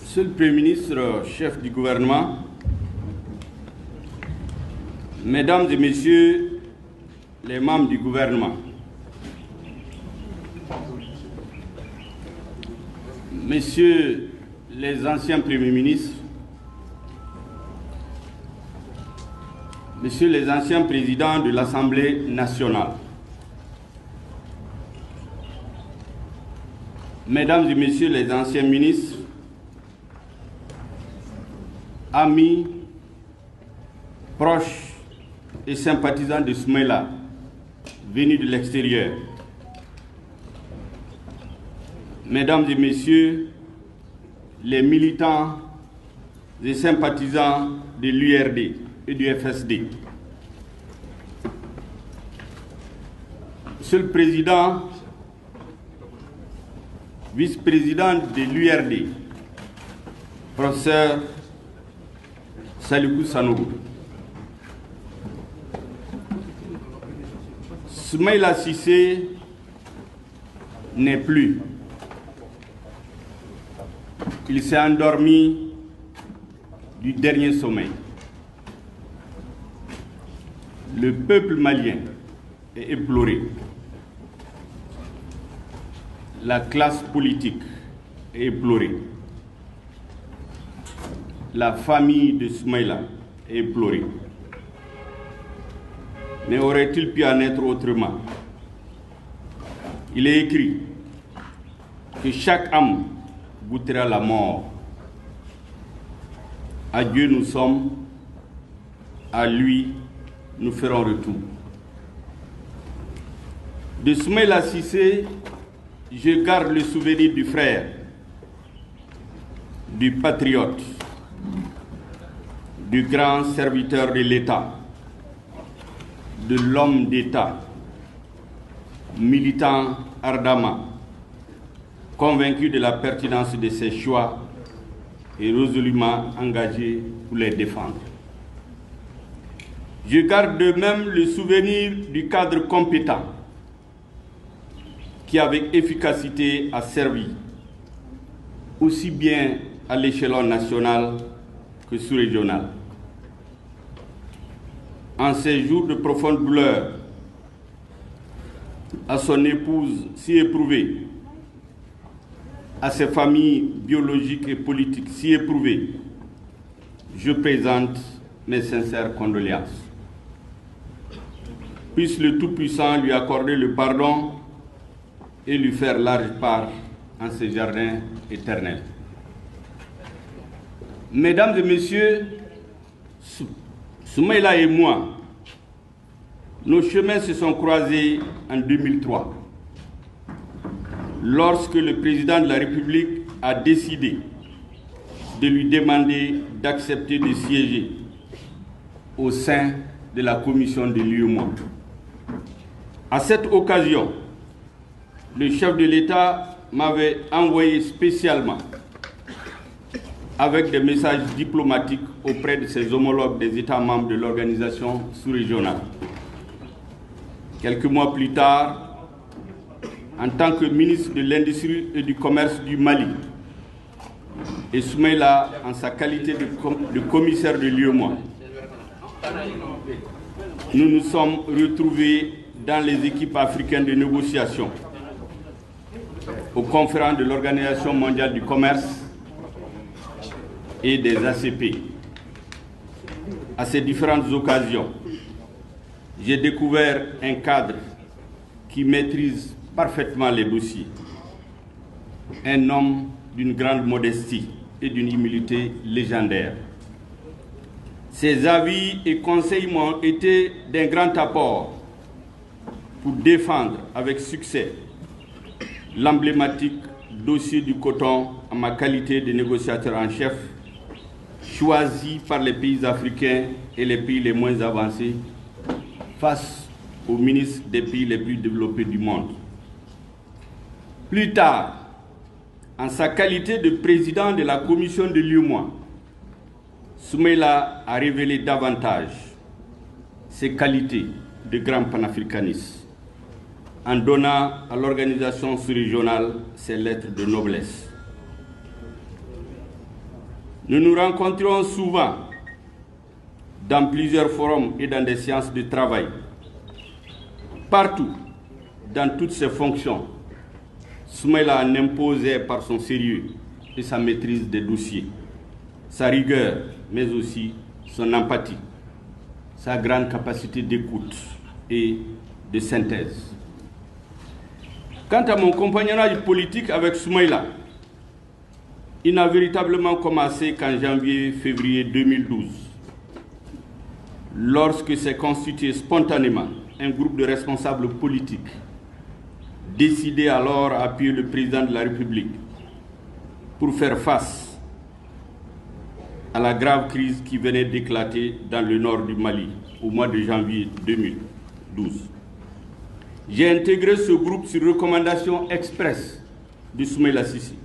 Monsieur le Premier ministre, chef du gouvernement, Mesdames et Messieurs les membres du gouvernement, Messieurs les anciens Premiers ministres, Messieurs les anciens présidents de l'Assemblée nationale, Mesdames et Messieurs les anciens ministres, amis, proches et sympathisants de Soumaïla, venus de l'extérieur, Mesdames et Messieurs les militants et sympathisants de l'URD et du FSD, Monsieur le Président, vice-président de l'URD, professeur Salikou Sanogo, Soumaïla Cissé n'est plus. Il s'est endormi du dernier sommeil. Le peuple malien est éploré. La classe politique est éplorée. La famille de Soumaïla est éplorée. Mais aurait-il pu en être autrement? Il est écrit que chaque âme goûtera la mort. À Dieu nous sommes, à lui nous ferons retour. De Soumaïla Cissé, je garde le souvenir du frère, du patriote, du grand serviteur de l'État, de l'homme d'État, militant ardemment, convaincu de la pertinence de ses choix et résolument engagé pour les défendre. Je garde de même le souvenir du cadre compétent qui, avec efficacité, a servi aussi bien à l'échelon national que sous-régional. En ces jours de profonde douleur, à son épouse si éprouvée, à ses familles biologiques et politiques si éprouvées, je présente mes sincères condoléances. Puisse le Tout-Puissant lui accorder le pardon et lui faire large part en ses jardins éternels. Mesdames et Messieurs, Soumaïla et moi, nos chemins se sont croisés en 2003, lorsque le président de la République a décidé de lui demander d'accepter de siéger au sein de la commission de l'UEMOA. À cette occasion, le chef de l'État m'avait envoyé spécialement avec des messages diplomatiques auprès de ses homologues des États membres de l'organisation sous-régionale. Quelques mois plus tard, en tant que ministre de l'Industrie et du Commerce du Mali, et Soumaïla en sa qualité de commissaire de l'UEMOA, nous nous sommes retrouvés dans les équipes africaines de négociation, aux conférences de l'Organisation mondiale du commerce et des ACP. À ces différentes occasions, j'ai découvert un cadre qui maîtrise parfaitement les dossiers, un homme d'une grande modestie et d'une humilité légendaire. Ses avis et conseils m'ont été d'un grand apport pour défendre avec succès l'emblématique dossier du coton en ma qualité de négociateur en chef, choisi par les pays africains et les pays les moins avancés face aux ministres des pays les plus développés du monde. Plus tard, en sa qualité de président de la commission de l'UEMOA, Soumaïla a révélé davantage ses qualités de grand panafricaniste, en donnant à l'organisation sous-régionale ses lettres de noblesse. Nous nous rencontrons souvent dans plusieurs forums et dans des séances de travail. Partout, dans toutes ses fonctions, Soumaïla en imposait par son sérieux et sa maîtrise des dossiers, sa rigueur, mais aussi son empathie, sa grande capacité d'écoute et de synthèse. Quant à mon compagnonnage politique avec Soumaïla, il n'a véritablement commencé qu'en janvier-février 2012, lorsque s'est constitué spontanément un groupe de responsables politiques, décidés alors à appuyer le président de la République pour faire face à la grave crise qui venait d'éclater dans le nord du Mali au mois de janvier 2012. J'ai intégré ce groupe sur recommandation expresse de Soumaïla Cissé.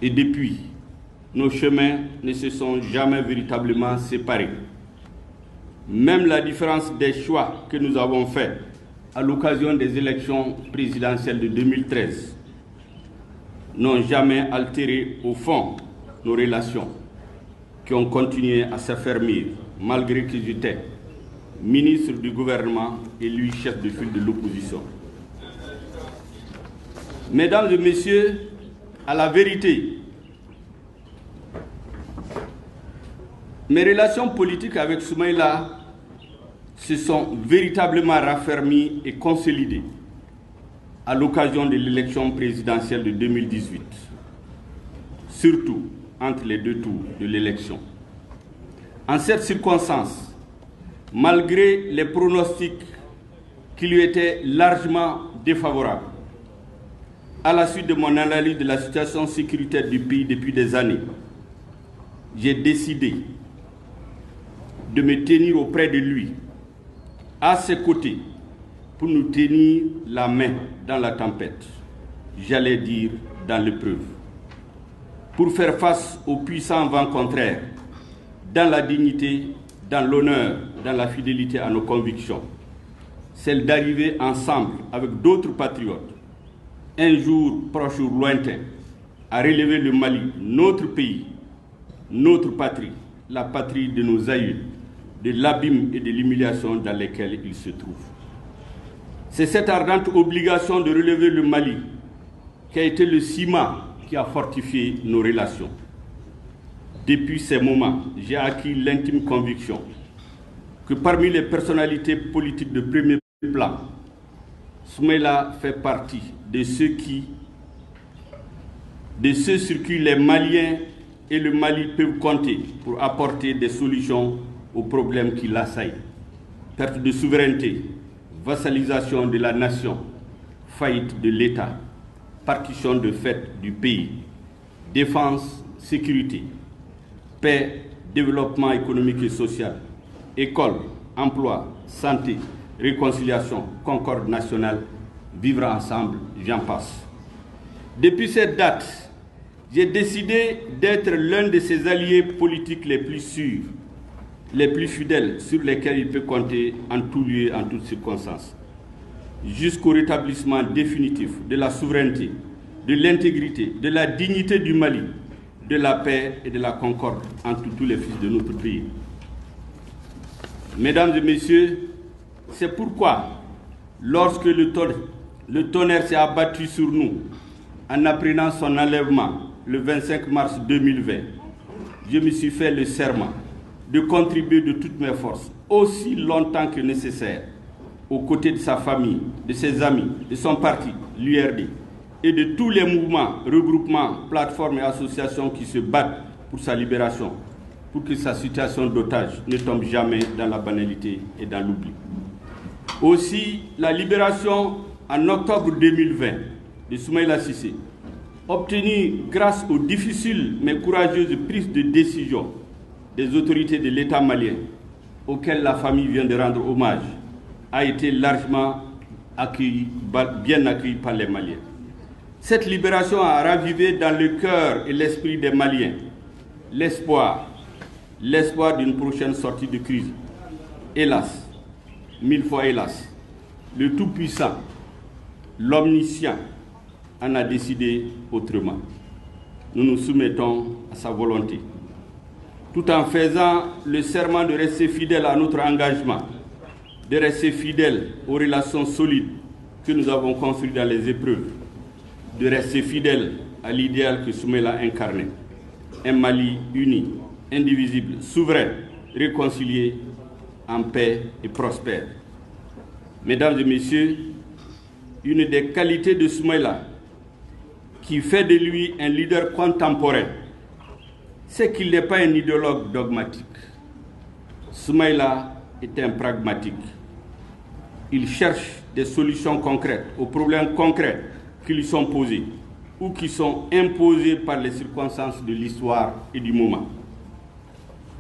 Et depuis, nos chemins ne se sont jamais véritablement séparés. Même la différence des choix que nous avons faits à l'occasion des élections présidentielles de 2013 n'ont jamais altéré au fond nos relations qui ont continué à s'affermir malgré que j'étais ministre du gouvernement et lui chef de file de l'opposition. Mesdames et messieurs, à la vérité, mes relations politiques avec Soumaïla se sont véritablement raffermies et consolidées à l'occasion de l'élection présidentielle de 2018, surtout entre les deux tours de l'élection. En cette circonstance, malgré les pronostics qui lui étaient largement défavorables, à la suite de mon analyse de la situation sécuritaire du pays depuis des années, j'ai décidé de me tenir auprès de lui, à ses côtés, pour nous tenir la main dans la tempête, j'allais dire dans l'épreuve, pour faire face aux puissants vents contraires, dans la dignité, dans l'honneur, dans la fidélité à nos convictions, celle d'arriver ensemble avec d'autres patriotes, un jour proche ou lointain, à relever le Mali, notre pays, notre patrie, la patrie de nos aïeux, de l'abîme et de l'humiliation dans lesquels il se trouve. C'est cette ardente obligation de relever le Mali qui a été le ciment qui a fortifié nos relations. Depuis ces moments, j'ai acquis l'intime conviction que parmi les personnalités politiques de premier plan, Soumaïla fait partie de ceux sur qui les Maliens et le Mali peuvent compter pour apporter des solutions aux problèmes qui l'assaillent. Perte de souveraineté, vassalisation de la nation, faillite de l'État, partition de fait du pays, défense, sécurité, paix, développement économique et social, école, emploi, santé, réconciliation, concorde nationale, vivre ensemble, j'en passe. Depuis cette date, j'ai décidé d'être l'un de ses alliés politiques les plus sûrs, les plus fidèles, sur lesquels il peut compter en tout lieu, en toutes circonstances, jusqu'au rétablissement définitif de la souveraineté, de l'intégrité, de la dignité du Mali, de la paix et de la concorde entre tous les fils de notre pays. Mesdames et messieurs, c'est pourquoi, lorsque le tonnerre s'est abattu sur nous, en apprenant son enlèvement le 25 mars 2020, je me suis fait le serment de contribuer de toutes mes forces, aussi longtemps que nécessaire, aux côtés de sa famille, de ses amis, de son parti, l'URD, et de tous les mouvements, regroupements, plateformes et associations qui se battent pour sa libération, pour que sa situation d'otage ne tombe jamais dans la banalité et dans l'oubli. Aussi, la libération en octobre 2020 de Soumaïla Cissé, obtenue grâce aux difficiles mais courageuses prises de décision des autorités de l'État malien, auxquelles la famille vient de rendre hommage, a été largement bien accueillie par les Maliens. Cette libération a ravivé dans le cœur et l'esprit des Maliens l'espoir d'une prochaine sortie de crise. Hélas, mille fois hélas, le Tout-Puissant, l'Omniscient, en a décidé autrement. nous nous soumettons à sa volonté, tout en faisant le serment de rester fidèle à notre engagement, de rester fidèle aux relations solides que nous avons construites dans les épreuves, de rester fidèle à l'idéal que Soumaïla incarnait. Un Mali uni, indivisible, souverain, réconcilié, en paix et prospère. Mesdames et messieurs, une des qualités de Soumaïla qui fait de lui un leader contemporain, c'est qu'il n'est pas un idéologue dogmatique. Soumaïla est un pragmatique. Il cherche des solutions concrètes aux problèmes concrets qui lui sont posés ou qui sont imposés par les circonstances de l'histoire et du moment.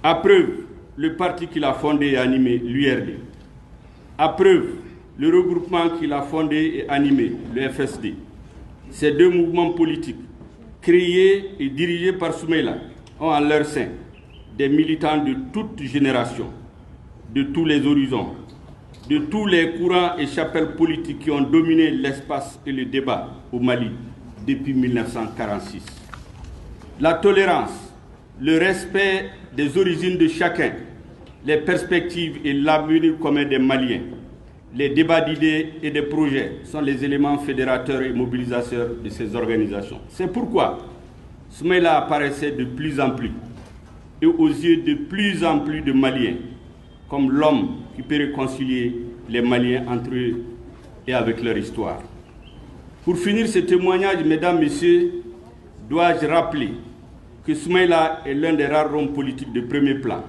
À preuve, le parti qu'il a fondé et animé, l'URD. À preuve, le regroupement qu'il a fondé et animé, le FSD. Ces deux mouvements politiques, créés et dirigés par Soumaïla, ont en leur sein des militants de toutes générations, de tous les horizons, de tous les courants et chapelles politiques qui ont dominé l'espace et le débat au Mali depuis 1946. La tolérance, le respect des origines de chacun, les perspectives et l'avenir commun des Maliens, les débats d'idées et de projets sont les éléments fédérateurs et mobilisateurs de ces organisations. C'est pourquoi Soumaïla apparaissait de plus en plus et aux yeux de plus en plus de Maliens comme l'homme qui peut réconcilier les Maliens entre eux et avec leur histoire. Pour finir ce témoignage, mesdames, messieurs, dois-je rappeler que Soumaïla est l'un des rares hommes politiques de premier plan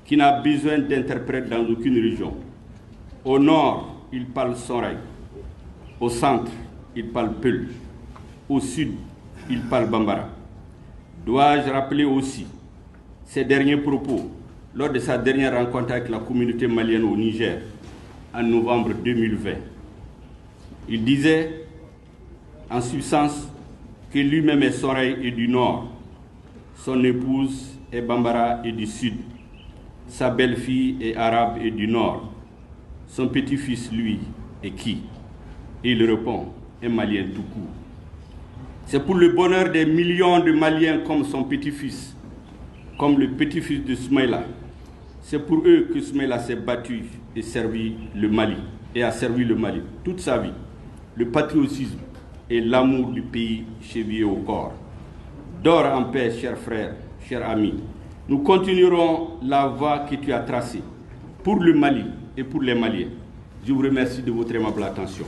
qui n'a besoin d'interprète dans aucune région. Au nord, il parle Soraï. Au centre, il parle Peul. Au sud, il parle Bambara. Dois-je rappeler aussi ses derniers propos lors de sa dernière rencontre avec la communauté malienne au Niger en novembre 2020. Il disait en substance que lui-même est Soraï et du nord, son épouse est Bambara et du sud, sa belle-fille est arabe et du nord, son petit-fils, lui, est qui? Et il répond, un Malien tout court. C'est pour le bonheur des millions de Maliens comme son petit-fils, comme le petit-fils de Soumaïla. C'est pour eux que Soumaïla s'est battu et servi le Mali, et a servi le Mali toute sa vie. Le patriotisme et l'amour du pays chevillé au corps. Dors en paix, chers frères, chers amis. Nous continuerons la voie que tu as tracée pour le Mali et pour les Maliens. Je vous remercie de votre aimable attention.